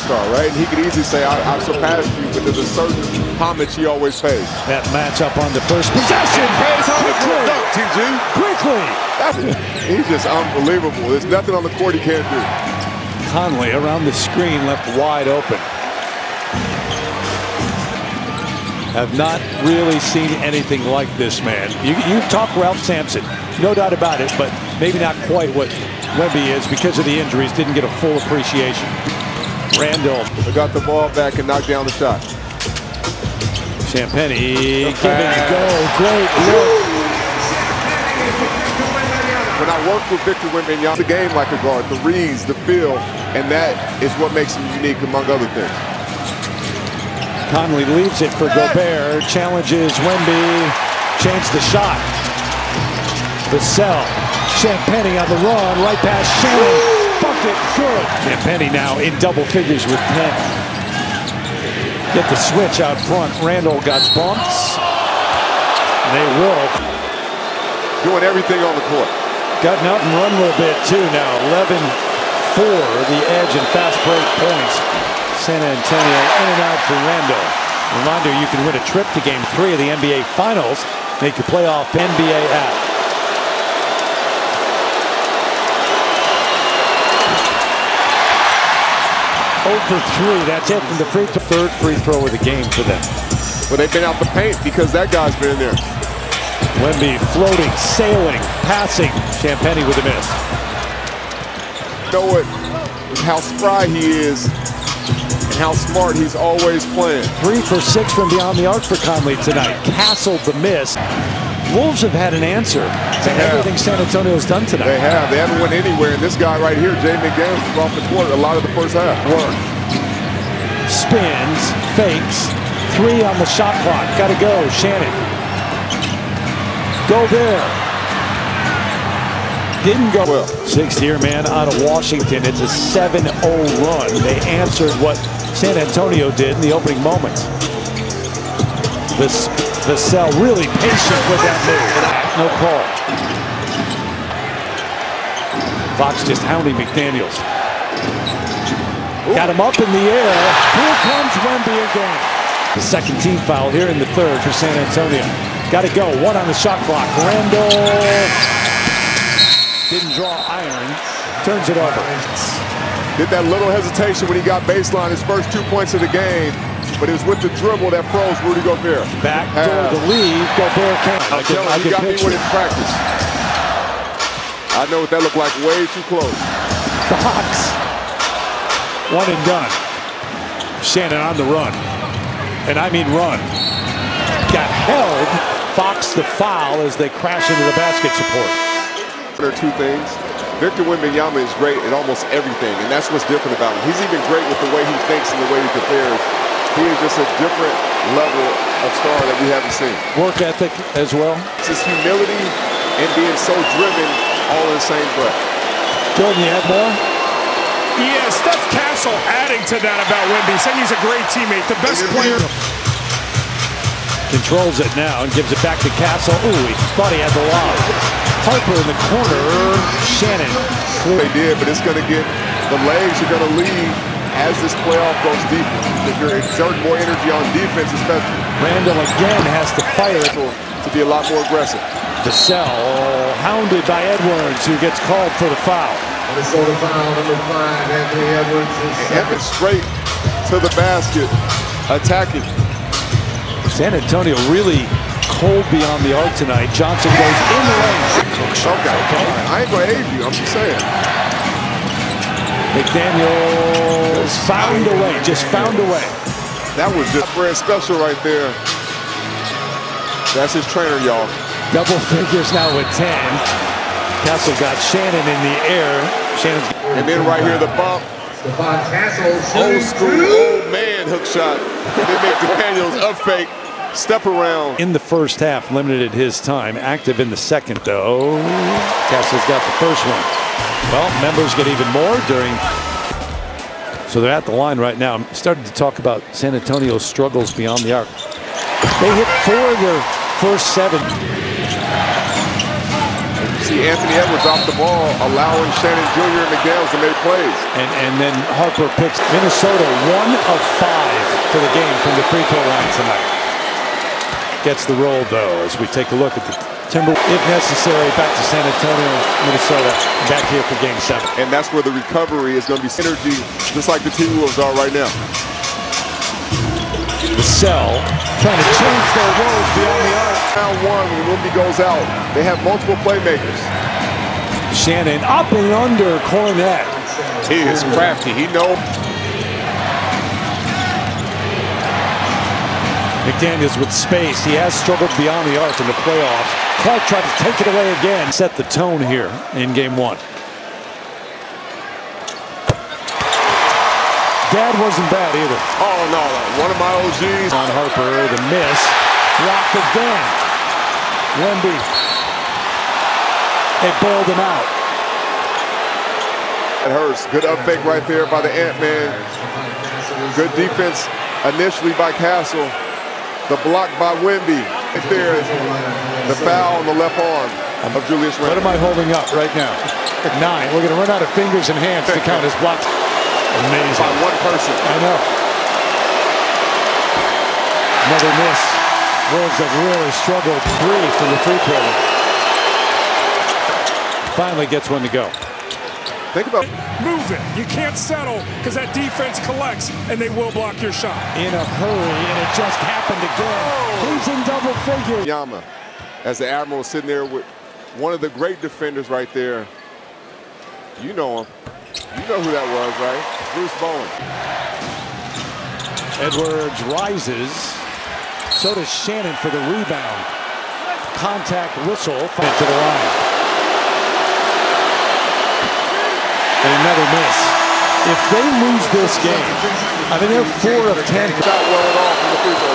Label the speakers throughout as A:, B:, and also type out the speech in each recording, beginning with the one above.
A: all-star, right? And he could easily say, I've surpassed you, but there's a certain homage he always pays.
B: That matchup on the first possession.
A: Pays homage for a dunk, TG.
B: Quickly.
A: He's just unbelievable. There's nothing on the court he can't do.
B: Conley around the screen, left wide open. Have not really seen anything like this man. You talk Ralph Sampson, no doubt about it, but maybe not quite what Wemby is because of the injuries. Didn't get a full appreciation. Randall.
A: They got the ball back and knocked down the shot.
B: Champagnie, give it a go. Great look.
A: When I work with Victor Wembanyama, the game like a guard, the reads, the feel, and that is what makes him unique among other things.
B: Conley leaves it for Gobert, challenges Wemby, change the shot. Vassell, Champagnie on the run, right past Shannon, bucket, good. Champagnie now in double figures with 10. Get the switch out front, Randall got bumps. They will.
A: Doing everything on the court.
B: Gotten out and run a little bit too now, 11-4, the edge and fast break points. San Antonio in and out for Randall. Reminder, you can win a trip to Game 3 of the NBA Finals. Make your playoff NBA app. Over 3, that's it from the free throw. Third free throw of the game for them.
A: Well, they've been out the paint because that guy's been in there.
B: Wemby floating, sailing, passing. Champagnie with a miss.
A: You know what? How spry he is. How smart he's always playing.
B: 3 for 6 from beyond the arc for Conley tonight. Castled the miss. Wolves have had an answer to everything San Antonio's done tonight.
A: They have. They haven't went anywhere. And this guy right here, Jay McDaniels, was off the court a lot of the first half.
B: Work. Spins, fakes. 3 on the shot clock. Got to go. Shannon. Gobert. Didn't go well. Sixth year man out of Washington. It's a 7-0 run. They answered what San Antonio did in the opening moments. Vassell really patient with that move. No call. Fox just hounding McDaniels. Got him up in the air. Here comes Wemby again. The second team foul here in the third for San Antonio. Got to go. 1 on the shot clock. Randall. Didn't draw iron, turns it over.
A: Did that little hesitation when he got baseline his first 2 points of the game, but it was with the dribble that froze Rudy Gobert.
B: Back door the lead, Gobert can't.
A: I'm telling you, he got me with it in practice. I know what that looked like, way too close.
B: Fox, 1 and done. Shannon on the run, and I mean run. Got held, Fox the foul as they crash into the basket support.
A: There are 2 things. Victor Wembanyama is great at almost everything, and that's what's different about him. He's even great with the way he thinks and the way he prepares. He is just a different level of star that we haven't seen.
B: Work ethic as well.
A: It's his humility and being so driven all in the same breath.
B: Jordan, you have more?
C: Yeah, Steph Castle adding to that about Wemby, saying he's a great teammate, the best player.
B: Controls it now and gives it back to Castle. Ooh, he thought he had the lob. Harper in the corner. Shannon.
A: They did, but it's going to get the legs are going to lead as this playoff goes deeper. If you're exerting more energy on defense, especially.
B: Randall again has to fight it
A: to be a lot more aggressive.
B: Vassell hounded by Edwards, who gets called for the foul.
D: Minnesota foul number 5, Anthony Edwards.
A: Evans straight to the basket, attacking.
B: San Antonio really cold beyond the arc tonight. Johnson goes in the lane.
A: Okay. I ain't gonna aid you, I'm just saying.
B: McDaniels found a way, just found a way.
A: That was just brand special right there. That's his trainer, y'all.
B: Double figures now with 10. Castle got Shannon in the air. Shannon's
A: and then right here, the bump. Old school, old man hook shot. And then McDaniels up fake. Step around.
B: In the first half, limited his time. Active in the second, though. Castle's got the first one. Well, members get even more during. So they're at the line right now. I'm starting to talk about San Antonio's struggles beyond the arc. They hit 4 of their first 7.
A: see Anthony Edwards off the ball, allowing Shannon Jr. and McDaniels to make plays.
B: And then Harper picks Minnesota 1 of 5 for the game from the free throw line tonight. Gets the roll, though, as we take a look at the Timberwolves, if necessary, back to San Antonio, Minnesota, back here for Game 7.
A: And that's where the recovery is going to be synergy, just like the Timberwolves are right now.
B: The cell trying to change their roles beyond the arc.
A: Round one, when Wemby goes out, they have multiple playmakers.
B: Shannon up and under Cornet.
A: He is crafty. He knows.
B: McDaniels with space. He has struggled beyond the arc in the playoffs. Clark tried to take it away again. Set the tone here in Game 1. Dad wasn't bad either.
A: Oh, no. One of my OGs.
B: On Harper, the miss. Blocked again. Wemby. They bailed him out.
A: It hurts. Good up fake right there by the Ant-Man. Good defense initially by Castle. The block by Wemby. Right there, the foul on the left arm of Julius Randle.
B: What am I holding up right now? 9. We're going to run out of fingers and hands to count his blocks. Amazing.
A: By one person.
B: I know. Another miss. Wolves have really struggled 3 from the free throw line. Finally gets one to go.
A: Think about
C: Move it. You can't settle because that defense collects and they will block your shot.
B: In a hurry, and it just happened again. He's in double figures.
A: Wembanyama, as the Admiral is sitting there with one of the great defenders right there. You know him. You know who that was, right? Bruce Bowen.
B: Edwards rises. So does Shannon for the rebound. Contact whistle. To the line. And another miss. If they lose this game, I mean, they're 4 of 10.
A: Shot well at all from the free throw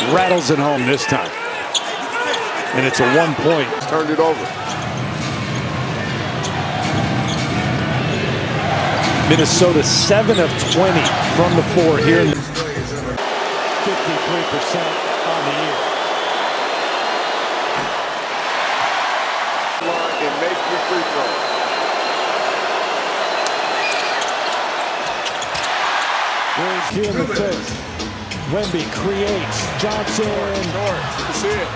A: line.
B: Rattles it home this time. And it's a 1 point.
A: Turned it over.
B: Minnesota 7 of 20 from the floor here. 53% on the year.
A: And make the free throw.
B: Here in the third. Wemby creates. Johnson.
A: You can see it.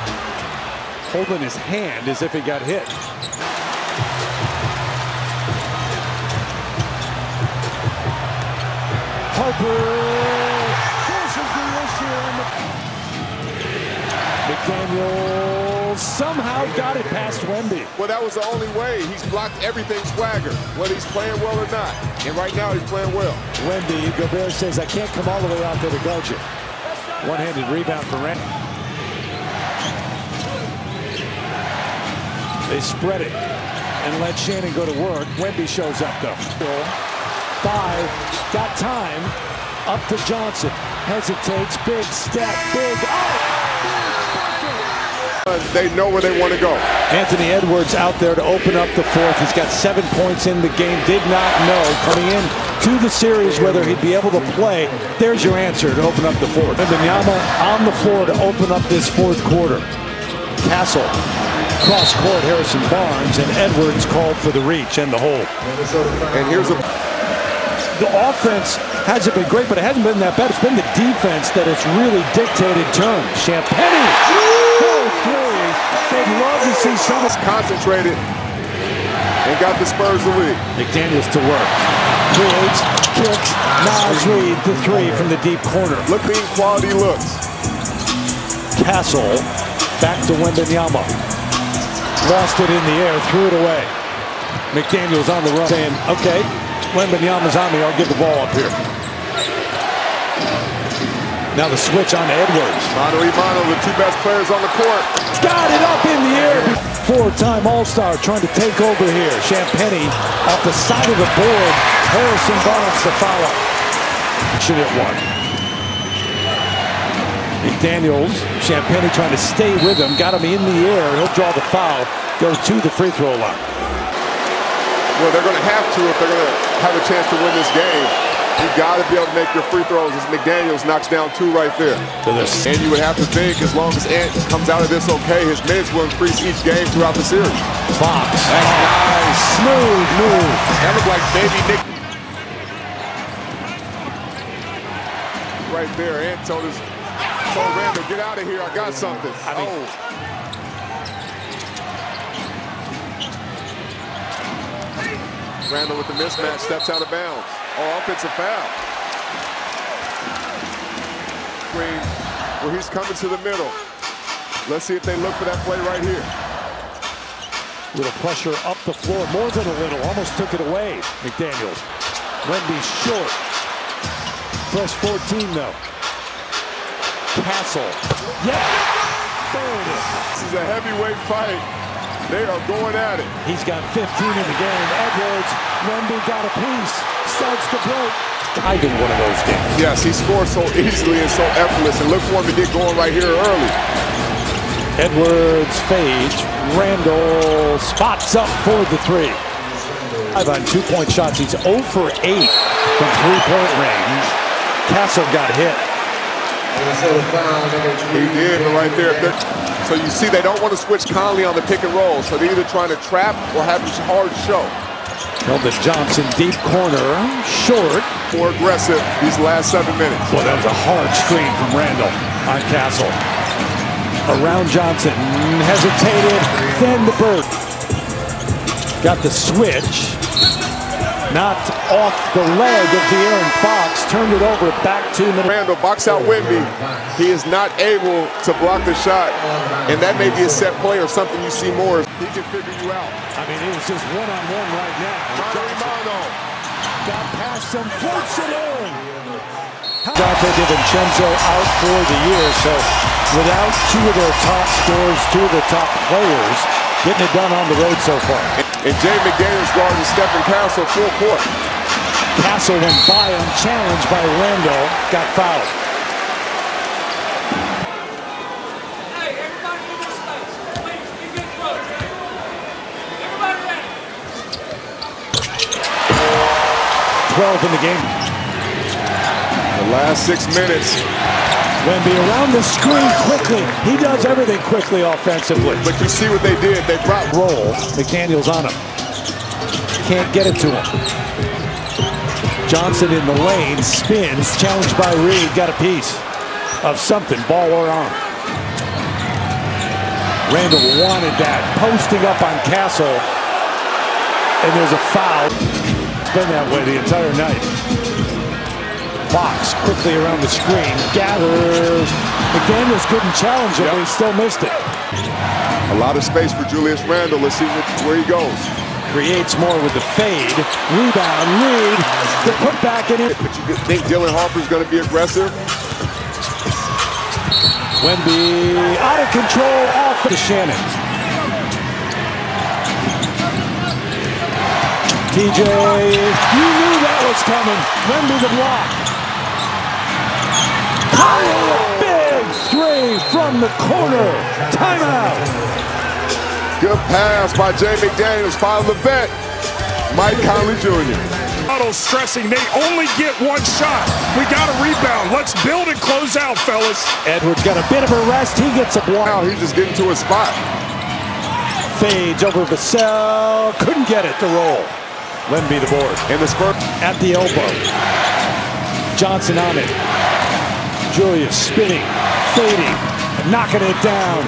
B: Holding his hand as if he got hit. Harper forces the issue. McDaniels somehow got it past Wemby.
A: Well, that was the only way. He's blocked everything Swagger, whether he's playing well or not. And right now, he's playing well.
B: Wemby, Gobert says, I can't come all the way out there to guard you. One-handed rebound for Randle. They spread it and let Shannon go to work. Wemby shows up, though. 5, got time. Up to Johnson. Hesitates, big step, big.
A: They know where they want to go.
B: Anthony Edwards out there to open up the fourth. He's got 7 points in the game. Did not know coming in to the series whether he'd be able to play. There's your answer to open up the fourth. Wembanyama on the floor to open up this fourth quarter. Castle, cross court, Harrison Barnes, and Edwards called for the reach and the hold.
A: And here's
B: the offense hasn't been great, but it hasn't been that bad. It's been the defense that has really dictated terms. Champagny, 4-3. They'd love to see someone
A: concentrated and got the Spurs the lead.
B: McDaniels to work. Creates, kicks, Nas Reed the 3 from the deep corner.
A: Looking quality looks.
B: Castle back to Wembanyama. Lost it in the air, threw it away. McDaniels on the run saying, okay, Wembanyama's on me, I'll give the ball up here. Now the switch on to Edwards.
A: Mano Imano, the 2 best players on the court.
B: Got it up in the air. 4-time All-Star trying to take over here. Champagny off the side of the board. Harrison Barnes to follow. Should hit one. McDaniels, Champagny trying to stay with him. Got him in the air. He'll draw the foul. Go to the free throw line.
A: Well, they're going to have to if they're going to have a chance to win this game. You got to be able to make your free throws as McDaniels knocks down 2 right there. And you would have to think as long as Ant comes out of this okay, his minutes will increase each game throughout the series.
B: Fox.
A: That's nice.
B: Smooth move.
A: That looked like baby Nick. Right there, Ant told Randall, get out of here, I got something. Randall with the mismatch, steps out of bounds. Oh, offensive foul. Where he's coming to the middle. Let's see if they look for that play right here.
B: Little pressure up the floor, more than a little, almost took it away. McDaniels. Wemby short. Plus 14 though. Castle. Yep. There it is.
A: This is a heavyweight fight. They are going at it.
B: He's got 15 in the game. Edwards, Wemby got a piece. Starts to break. I've been one of those games.
A: Yes, he scores so easily and so effortless. And look for him to get going right here early.
B: Edwards fades. Randall spots up for the 3. On 2-point shots, he's 0 for 8 from 3-point range. Castle got hit.
A: He did, but right there. So you see they don't want to switch Conley on the pick and roll. So they're either trying to trap or have a hard show.
B: Keldon Johnson, deep corner, short.
A: More aggressive these last 7 minutes.
B: Boy, that was a hard screen from Randall on Castle. Around Johnson, hesitated, then the Bird. Got the switch. Knocked off the leg of De'Aaron Fox, turned it over back to
A: Randall box out Wemby. He is not able to block the shot, and that may be a set play or something you see more. He can figure you out.
B: I mean, it was just one-on-one right now. Got past him, floats it in. Dante DiVincenzo out for the year, so without 2 of their top scorers, 2 of their top players, getting it done on the road so far.
A: And Jay McDaniels guarding Stephen Castle full court.
B: Castle went by him, challenged by Randall, got fouled.
E: Hey, everybody in this space. Please, be good brothers. Everybody ready.
B: 12 in the game.
A: The last 6 minutes.
B: Wemby around the screen quickly. He does everything quickly offensively.
A: But you see what they did. They brought
B: roll. McDaniels on him. Can't get it to him. Johnson in the lane, spins, challenged by Reed, got a piece of something, ball or arm. Randall wanted that, posting up on Castle, and there's a foul. It's been that way the entire night. Fox quickly around the screen, gathers. McDaniels couldn't challenge him, but he still missed it.
A: a lot of space for Julius Randle. Let's see where he goes.
B: Creates more with the fade. Rebound, Reed. The putback in it.
A: But you think Dylan Harper's going to be aggressive?
B: Wemby out of control off to Shannon. TJ, you knew that was coming. Wemby the block. Kyle, a big three from the corner. Timeout.
A: Good pass by Jay McDaniels. Follow the bet. Mike Conley Jr.
C: Huddle stressing they only get one shot. We got a rebound. Let's build and close out, fellas.
B: Edwards got a bit of a rest. He gets a block.
A: Now he's just getting to his spot.
B: Fades over Vassell. Couldn't get it to roll. Wemby the board.
A: And the Spurs
B: at the elbow. Johnson on it. Julius spinning, fading, knocking it down.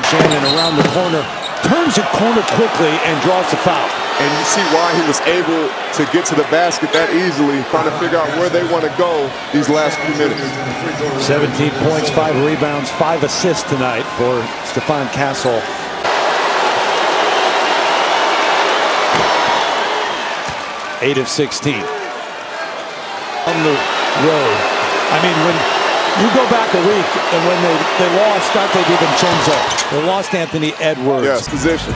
B: Shannon around the corner. Turns the corner quickly and draws the foul.
A: And you see why he was able to get to the basket that easily, trying to figure out where they want to go these last few minutes.
B: 17 points, 5 rebounds, 5 assists tonight for Stephon Castle. Eight of 16 on the road. I mean, when you go back a week and when they lost Dante DiVincenzo, they lost Anthony Edwards.
A: Yes, position.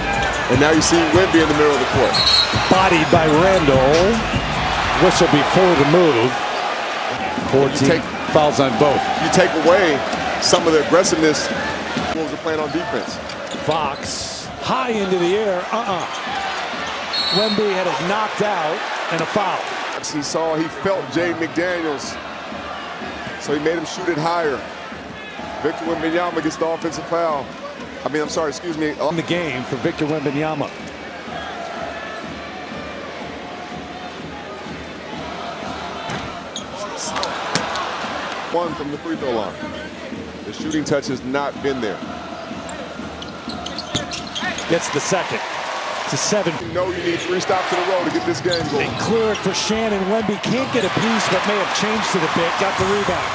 A: And now you see Wemby in the middle of the court.
B: Bodied by Randall. Whistle before the move. 14 fouls on both.
A: You take away some of the aggressiveness Wolves are playing on defense.
B: Fox high into the air. Wemby had it knocked out and a foul.
A: He felt Jay McDaniels, so he made him shoot it higher. Victor Wembanyama gets the offensive foul. Excuse me.
B: In the game for Victor Wembanyama.
A: One from the free throw line. The shooting touch has not been there.
B: Gets the second. It's a 7.
A: You know you need 3 stops in a row to get this game going.
B: They clear it for Shannon. Wemby can't get a piece, but may have changed it a bit. Got the rebound.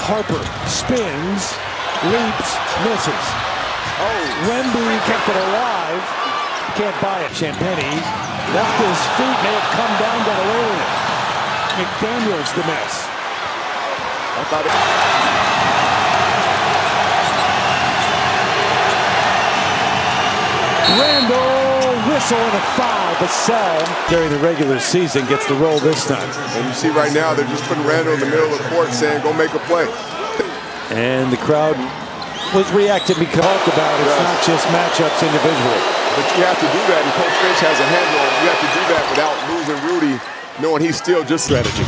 B: Harper spins, leaps, misses.
A: Oh,
B: Wemby kept it alive. Can't buy it. Champagny left his feet, may have come down, got away with it. McDaniels the miss.
A: I thought it.
B: Randall whistle and a foul. Vassell during the regular season gets the roll this time.
A: And you see right now they're just putting Randall in the middle of the court saying, go make a play.
B: And the crowd was reacting because talked about it's not just matchups individually.
A: But you have to do that, and Coach Finch has a handle on it. You have to do that without losing Rudy, knowing he's still just strategy.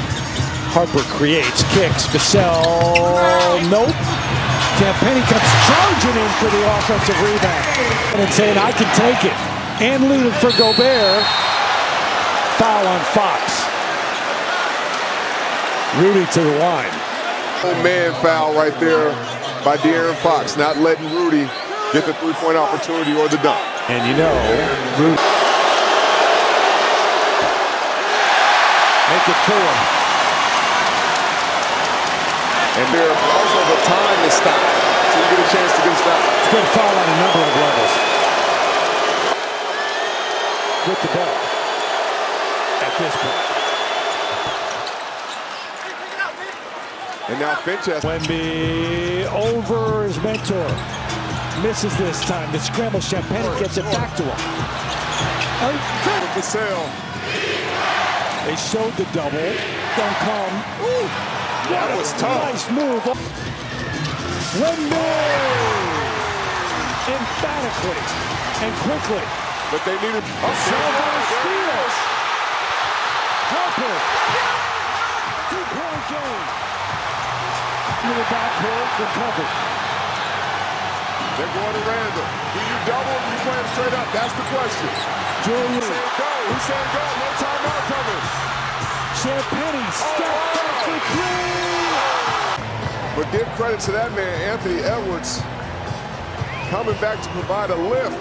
B: Harper creates, kicks, Vassell, nope. Champagny comes charging in for the offensive rebound. And saying, I can take it. And lead it for Gobert. Foul on Fox. Rudy to the line.
A: Man foul right there by De'Aaron Fox, not letting Rudy get the three-point opportunity or the dunk.
B: And you know, Rudy. Make it 4.
A: And there also the time is stopped, so you get a chance to get a stop.
B: It's good foul on a number of levels. With the ball at this point.
A: And now Finch has
B: Wemby over his mentor. Misses this time. The scramble, Champagny gets it back to him.
A: Vassell.
B: They showed the double. Don't come. Ooh.
A: That was tough.
B: Nice move. Wemby! Emphatically and quickly.
A: But they needed
B: Steals. Harper. 2-point game. Into the backcourt, recovered.
A: They're going to Randall. Do you double or do you play him straight up? That's the question.
B: Julian.
A: He said go. He said go. No timeout coming.
B: Champagny stepped back for 3.
A: But give credit to that man, Anthony Edwards, coming back to provide a lift.